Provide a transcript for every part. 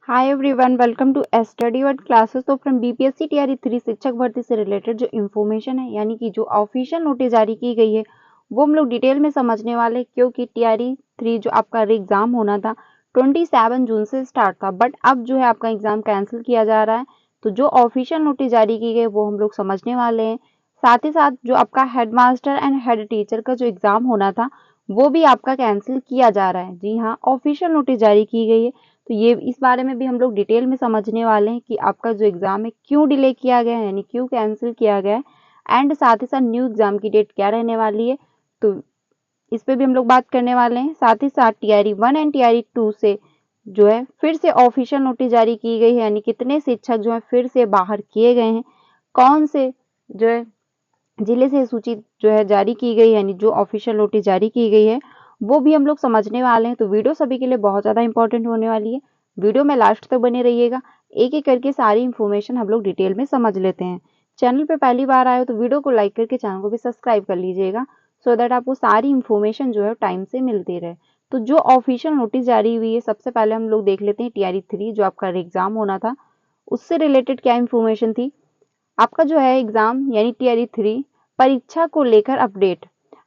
Hi everyone, welcome to study word classes. तो from BPSC TRE 3 शिक्षक भर्ती से रिलेटेड जो इन्फॉर्मेशन है यानी कि जो ऑफिशियल नोटिस जारी की गई है वो हम लोग डिटेल में समझने वाले हैं, क्योंकि टीआरई 3 जो आपका एग्जाम होना था 27 जून से स्टार्ट था, बट अब जो है आपका एग्जाम कैंसिल किया जा रहा है। तो जो ऑफिशियल नोटिस जारी की गई वो हम लोग समझने वाले हैं। साथ ही साथ जो आपका head master and head teacher का जो एग्जाम होना था वो भी आपका कैंसिल किया जा रहा है। जी हाँ, ऑफिशियल नोटिस जारी की गई है। तो ये इस बारे में भी हम लोग डिटेल में समझने वाले हैं कि आपका जो एग्जाम है क्यों डिले किया गया है, यानी क्यों कैंसिल किया गया है, एंड साथ ही साथ न्यू एग्जाम की डेट क्या रहने वाली है। तो इस पे भी हम लोग बात करने वाले हैं। साथ ही साथ टीआरई 1 एंड टीआरई 2 से जो है फिर से ऑफिशियल नोटिस जारी की गई है, यानी कितने शिक्षक जो है फिर से बाहर किए गए हैं, कौन से जो है जिले से सूची जो है जारी की गई है, यानी जो ऑफिशियल नोटिस जारी की गई है वो भी हम लोग समझने वाले हैं। तो वीडियो सभी के लिए बहुत ज़्यादा इंपॉर्टेंट होने वाली है। वीडियो में लास्ट तक बने रहिएगा, एक एक करके सारी इन्फॉर्मेशन हम लोग डिटेल में समझ लेते हैं। चैनल पे पहली बार आए हो तो वीडियो को लाइक करके चैनल को भी सब्सक्राइब कर लीजिएगा, सो दैट आपको सारी इन्फॉर्मेशन जो है टाइम से मिलती रहे। तो जो ऑफिशियल नोटिस जारी हुई है, सबसे पहले हम लोग देख लेते हैं टीआरई 3 जो आपका एग्जाम होना था उससे रिलेटेड क्या इन्फॉर्मेशन थी। आपका जो है एग्जाम यानी टीआरई 3 परीक्षा को लेकर अपडेट।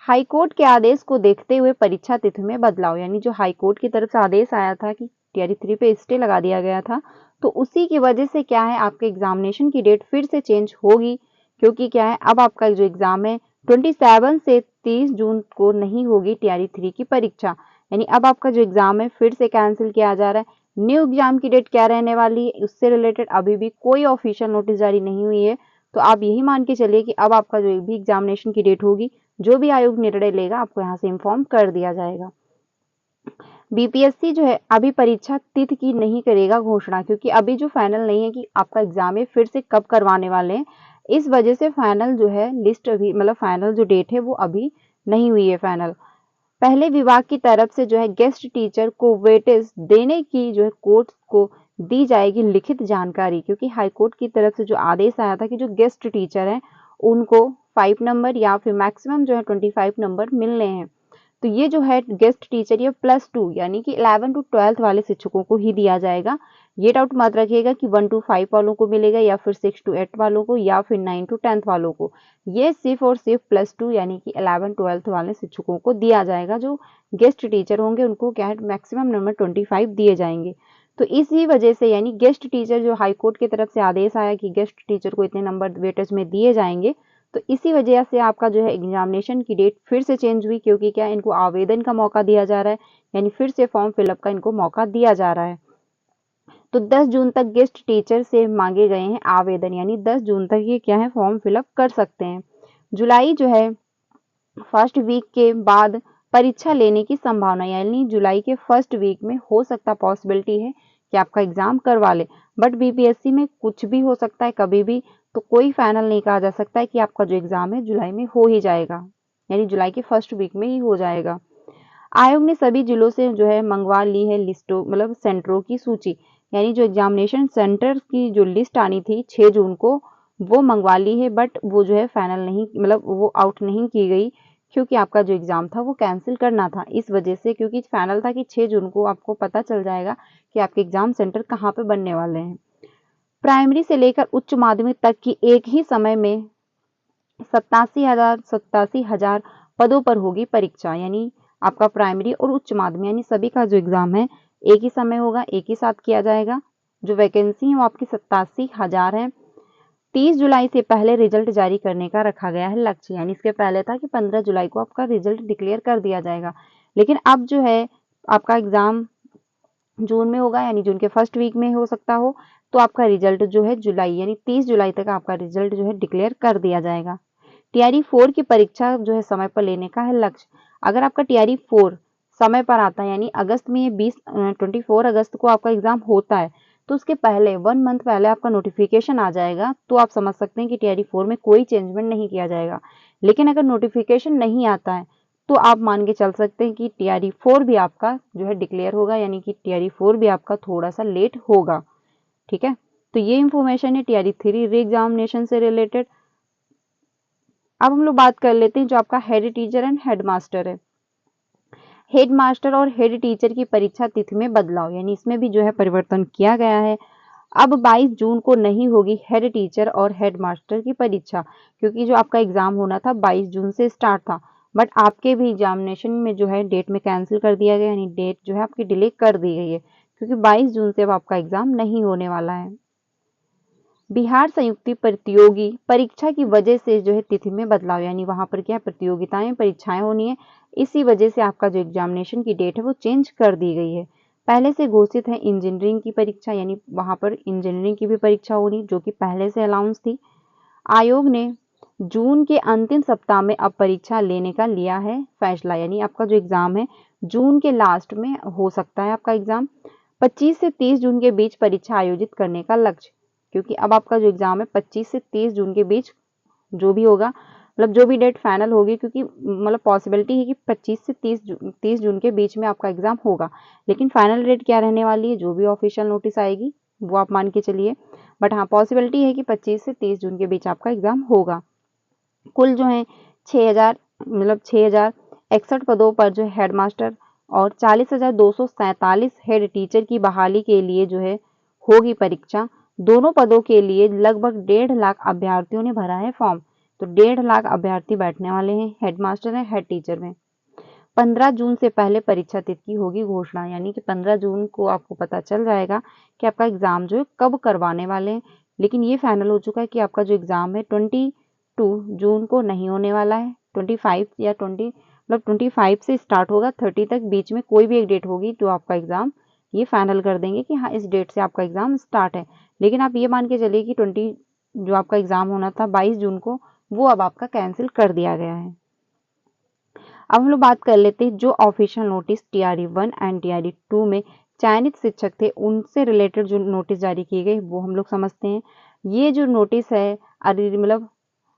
हाईकोर्ट के आदेश को देखते हुए परीक्षा तिथि में बदलाव, यानी जो हाईकोर्ट की तरफ से आदेश आया था कि टीआरई 3 पे स्टे लगा दिया गया था, तो उसी की वजह से क्या है आपके एग्जामिनेशन की डेट फिर से चेंज होगी। क्योंकि क्या है अब आपका जो एग्जाम है 27 से 30 जून को नहीं होगी टीआरई 3 की परीक्षा, यानी अब आपका जो एग्जाम है फिर से कैंसिल किया जा रहा है। न्यू एग्जाम की डेट क्या रहने वाली है उससे रिलेटेड अभी भी कोई ऑफिशियल नोटिस जारी नहीं हुई है। तो आप यही मान के चलिए कि अब आपका जो भी एग्जामिनेशन की डेट होगी, जो भी आयोग निर्णय लेगा आपको यहाँ से इन्फॉर्म कर दिया जाएगा। बीपीएससी जो है अभी परीक्षा तिथि की नहीं करेगा घोषणा, क्योंकि अभी जो फाइनल नहीं है कि आपका एग्जाम है फिर से कब करवाने वाले हैं। इस वजह से फाइनल जो है लिस्ट अभी मतलब फाइनल जो डेट है वो अभी नहीं हुई है फाइनल। पहले विभाग की तरफ से जो है गेस्ट टीचर को वेटेज देने की जो है कोर्ट को दी जाएगी लिखित जानकारी, क्योंकि हाईकोर्ट की तरफ से जो आदेश आया था कि जो गेस्ट टीचर हैं उनको 5 नंबर या फिर मैक्सिमम जो है 25 नंबर मिलने हैं। तो ये जो है गेस्ट टीचर ये +2 यानी कि 11 टू 12 वाले शिक्षकों को ही दिया जाएगा। ये डाउट मत रखिएगा कि 1 टू 5 वालों को मिलेगा या फिर 6 टू 8 वालों को या फिर 9 टू 10 वालों को। ये सिर्फ और सिर्फ +2 यानी कि 11-12 वाले शिक्षकों को दिया जाएगा। जो गेस्ट टीचर होंगे उनको क्या है मैक्सिमम नंबर 25 दिए जाएंगे। तो इसी वजह से यानी गेस्ट टीचर जो हाईकोर्ट की तरफ से आदेश आया कि गेस्ट टीचर को इतने नंबर वेटेज में दिए जाएंगे, तो इसी वजह से आपका जो है एग्जामिनेशन की डेट फिर से चेंज हुई, क्योंकि क्या इनको आवेदन का मौका दिया जा रहा है, यानी फिर से फॉर्म फिलअप का इनको मौका दिया जा रहा है। तो 10 जून तक गेस्ट टीचर से मांगे गए हैं आवेदन, यानी 10 जून तक ये क्या है फॉर्म फिलअप कर सकते हैं। जुलाई जो है फर्स्ट वीक के बाद परीक्षा लेने की संभावना, यानी जुलाई के फर्स्ट वीक में हो सकता पॉसिबिलिटी है कि आपका एग्जाम करवा ले। बट बीपीएससी में कुछ भी हो सकता है कभी भी, तो कोई फाइनल नहीं कहा जा सकता है कि आपका जो एग्जाम है जुलाई में हो ही जाएगा, यानी जुलाई के फर्स्ट वीक में ही हो जाएगा। आयोग ने सभी जिलों से जो है मंगवा ली है लिस्टों मतलब सेंटरों की सूची, यानी जो एग्जामिनेशन सेंटर की जो लिस्ट आनी थी 6 जून को वो मंगवा ली है, बट वो जो है फाइनल नहीं मतलब वो आउट नहीं की गई, क्योंकि आपका जो एग्जाम था वो कैंसिल करना था इस वजह से, क्योंकि फाइनल था कि 6 जून को आपको पता चल जाएगा कि आपके एग्जाम सेंटर कहाँ पे बनने वाले हैं। प्राइमरी से लेकर उच्च माध्यमिक तक की एक ही समय में 87,000 पदों पर होगी परीक्षा, यानी आपका प्राइमरी और उच्च माध्यमिक यानी सभी का जो एग्जाम है एक ही समय होगा, एक ही साथ किया जाएगा। जो वैकेंसी है वो आपकी 87,000 है। 30 जुलाई से पहले रिजल्ट जारी करने का रखा गया है लक्ष्य, यानी इसके पहले था कि 15 जुलाई को आपका रिजल्ट डिक्लेयर कर दिया जाएगा, लेकिन अब जो है आपका एग्जाम जून में होगा, यानी जून के फर्स्ट वीक में हो सकता हो, तो आपका रिजल्ट जो है जुलाई यानी 30 जुलाई तक आपका रिजल्ट जो है डिक्लेयर कर दिया जाएगा। टीआरई 4 की परीक्षा जो है समय पर लेने का है लक्ष्य। अगर आपका टीआरई 4 समय पर आता है, यानी अगस्त में ये 24 अगस्त को आपका एग्जाम होता है, तो उसके पहले 1 मंथ पहले आपका नोटिफिकेशन आ जाएगा, तो आप समझ सकते हैं कि टीआरई 4 में कोई चेंजमेंट नहीं किया जाएगा। लेकिन अगर नोटिफिकेशन नहीं आता है तो आप मान के चल सकते हैं कि टीआरई 4 भी आपका जो है डिक्लेयर होगा, यानी कि टीआरई 4 भी आपका थोड़ा सा लेट होगा। ठीक है, तो ये इंफॉर्मेशन है टीआरई 3 री एग्जामिनेशन से रिलेटेड। अब हम लोग बात कर लेते हैं जो आपका head teacher and head master है। हेड मास्टर और हेड टीचर की परीक्षा तिथि में बदलाव, यानी इसमें भी जो है परिवर्तन किया गया है। अब 22 जून को नहीं होगी हेड टीचर और हेड मास्टर की परीक्षा, क्योंकि जो आपका एग्जाम होना था 22 जून से स्टार्ट था, बट आपके भी एग्जामिनेशन में जो है डेट में कैंसिल कर दिया गया, यानी डेट जो है आपकी डिले कर दी गई है, क्योंकि 22 जून से अब आपका एग्जाम नहीं होने वाला है। बिहार संयुक्त प्रतियोगी परीक्षा की वजह से जो है तिथि में बदलाव, यानी वहां पर क्या प्रतियोगिताएं परीक्षाएं होनी है, इसी वजह से आपका जो एग्जामिनेशन की डेट है वो चेंज कर दी गई है। पहले से घोषित है इंजीनियरिंग की परीक्षा, यानी वहां पर इंजीनियरिंग की भी परीक्षा होनी, जो कि पहले से अलाउंस थी। आयोग ने जून के अंतिम सप्ताह में अब परीक्षा लेने का लिया है फैसला, यानी आपका जो एग्जाम है जून के लास्ट में हो सकता है आपका एग्जाम। 25 से 30 जून के बीच परीक्षा आयोजित करने का लक्ष्य, क्योंकि अब आपका जो एग्जाम है 25 से 30 जून के बीच जो भी होगा, मतलब जो भी डेट फाइनल होगी, क्योंकि मतलब पॉसिबिलिटी है कि 25 से 30 जून के बीच में आपका एग्जाम होगा, लेकिन फाइनल डेट क्या रहने वाली है, जो भी ऑफिशियल नोटिस आएगी वो आप मान के चलिए, बट हाँ पॉसिबिलिटी है कि 25 से 30 जून के बीच आपका एग्जाम होगा। कुल जो है 6,61 पदों पर जो है हेड मास्टर और 40,247 हेड टीचर की बहाली के लिए जो है होगी परीक्षा। दोनों पदों के लिए लगभग 1.5 लाख अभ्यर्थियों ने भरा है फॉर्म, तो 1.5 लाख अभ्यर्थी बैठने वाले हैं हेड मास्टर है हेड टीचर में। 15 जून से पहले परीक्षा तिथि की होगी घोषणा, यानी कि 15 जून को आपको पता चल जाएगा कि आपका एग्जाम जो है कब करवाने वाले हैं। लेकिन ये फाइनल हो चुका है कि आपका जो एग्जाम है 22 जून को नहीं होने वाला है, 25 या 25 से स्टार्ट होगा, 30 तक बीच में कोई भी एक डेट होगी जो आपका एग्जाम ये फाइनल कर देंगे कि हाँ इस डेट से आपका एग्जाम स्टार्ट है। लेकिन आप ये मान के चलिए कि 20 जो आपका एग्जाम होना था 22 जून को, वो अब आपका कैंसिल कर दिया गया है। अब हम लोग बात कर लेते हैं जो official notice TRE 1 and TRE 2 में चयनित शिक्षक थे उनसे रिलेटेड जो नोटिस जारी किए गए वो हम लोग समझते हैं। ये जो नोटिस है मतलब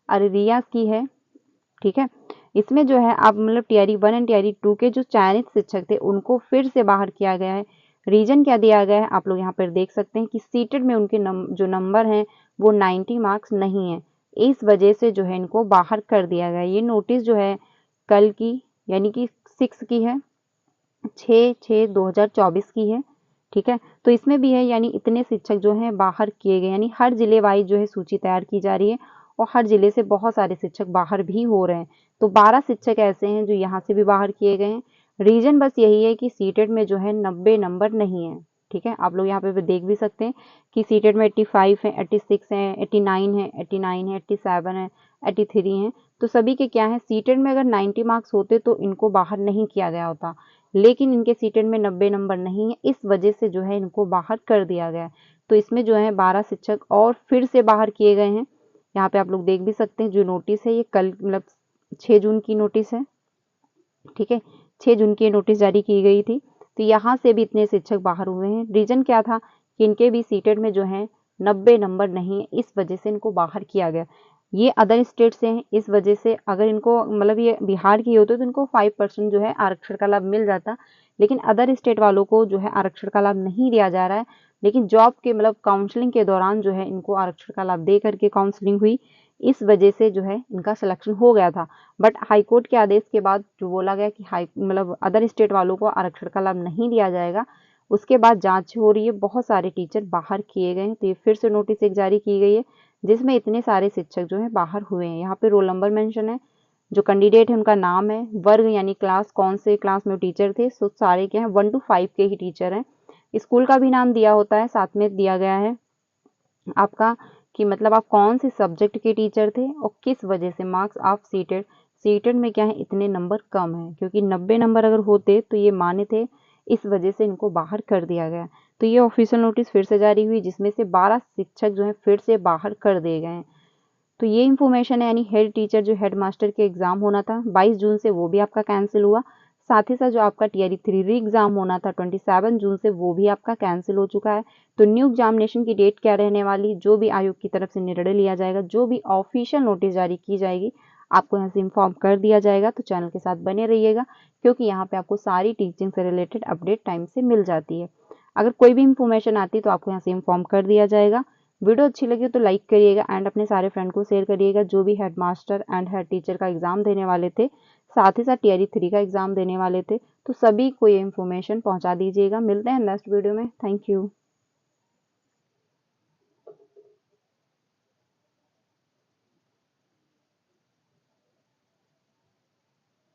अररिया की है, ठीक है। इसमें जो है आप मतलब टीआरई 1 एंड टीआरई 2 के जो चयनित शिक्षक थे उनको फिर से बाहर किया गया है। रीजन क्या दिया गया है आप लोग यहाँ पर देख सकते हैं कि सीटेड में उनके जो नंबर हैं वो 90 मार्क्स नहीं है, इस वजह से जो है इनको बाहर कर दिया गया। ये नोटिस जो है कल की यानी कि 6 की है, 6/6/2024 की है, ठीक है। तो इसमें भी है यानी इतने शिक्षक जो हैं बाहर किए गए, यानी हर जिले वाइज जो है सूची तैयार की जा रही है और हर जिले से बहुत सारे शिक्षक बाहर भी हो रहे हैं। तो 12 शिक्षक ऐसे हैं जो यहाँ से भी बाहर किए गए हैं। रीजन बस यही है कि सीटेड में जो है 90 नंबर नहीं है, ठीक है। आप लोग यहाँ पे देख भी सकते हैं कि सीटेड में 85 है, 86 है, 89 है, 89 है, 87 है, 83 है। तो सभी के क्या है सीटेड में अगर 90 मार्क्स होते तो इनको बाहर नहीं किया गया होता, लेकिन इनके सीटेड में 90 नंबर नहीं है, इस वजह से जो है इनको बाहर कर दिया गया है। तो इसमें जो है 12 शिक्षक और फिर से बाहर किए गए हैं। यहाँ पे आप लोग देख भी सकते हैं जो नोटिस है ये कल मतलब 6 जून की नोटिस है, ठीक है। 6 जून की नोटिस जारी की गई थी। तो यहाँ से भी इतने शिक्षक बाहर हुए हैं। रीजन क्या था कि इनके भी सीटेड में जो है 90 नंबर नहीं है, इस वजह से इनको बाहर किया गया। ये अदर स्टेट से हैं, इस वजह से अगर इनको मतलब ये बिहार की होते तो इनको 5% जो है आरक्षण का लाभ मिल जाता, लेकिन अदर स्टेट वालों को जो है आरक्षण का लाभ नहीं दिया जा रहा है। लेकिन जॉब के मतलब काउंसलिंग के दौरान जो है इनको आरक्षण का लाभ दे करके काउंसलिंग हुई, इस वजह से जो है इनका सिलेक्शन हो गया था। बट हाईकोर्ट के आदेश के बाद जो बोला गया कि मतलब अदर स्टेट वालों को आरक्षण का लाभ नहीं दिया जाएगा, उसके बाद जांच हो रही है, बहुत सारे टीचर बाहर किए गए हैं। तो ये फिर से नोटिस एक जारी की गई है जिसमें इतने सारे शिक्षक जो है बाहर हुए हैं। यहाँ पे रोल नंबर मेंशन है, जो कैंडिडेट है उनका नाम है, वर्ग यानी क्लास कौन से क्लास में टीचर थे, सो सारे क्या है 1 to 5 के ही टीचर हैं। स्कूल का भी नाम दिया होता है, साथ में दिया गया है आपका कि मतलब आप कौन से सब्जेक्ट के टीचर थे और किस वजह से मार्क्स आप सीटेड में क्या है इतने नंबर कम है, क्योंकि 90 नंबर अगर होते तो ये माने थे, इस वजह से इनको बाहर कर दिया गया। तो ये ऑफिशियल नोटिस फिर से जारी हुई जिसमें से 12 शिक्षक जो है फिर से बाहर कर दिए गए हैं। तो ये इन्फॉर्मेशन है, यानी हेड टीचर जो हेड मास्टर के एग्जाम होना था 22 जून से वो भी आपका कैंसिल हुआ। साथ ही साथ जो आपका टीआरई 3 री एग्जाम होना था 27 जून से वो भी आपका कैंसिल हो चुका है। तो न्यू एग्जामिनेशन की डेट क्या रहने वाली, जो भी आयोग की तरफ से निर्णय लिया जाएगा, जो भी ऑफिशियल नोटिस जारी की जाएगी, आपको यहाँ से इन्फॉर्म कर दिया जाएगा। तो चैनल के साथ बने रहिएगा, क्योंकि यहाँ पे आपको सारी टीचिंग से रिलेटेड अपडेट टाइम से मिल जाती है। अगर कोई भी इन्फॉर्मेशन आती है तो आपको यहाँ से इन्फॉर्म कर दिया जाएगा। वीडियो अच्छी लगी तो लाइक करिएगा एंड अपने सारे फ्रेंड को शेयर करिएगा जो भी head master and head teacher का एग्जाम देने वाले थे, साथ ही साथ टीआरई 3 का एग्जाम देने वाले थे। तो सभी को ये इन्फॉर्मेशन पहुंचा दीजिएगा। मिलते हैं नेक्स्ट वीडियो में। Thank you.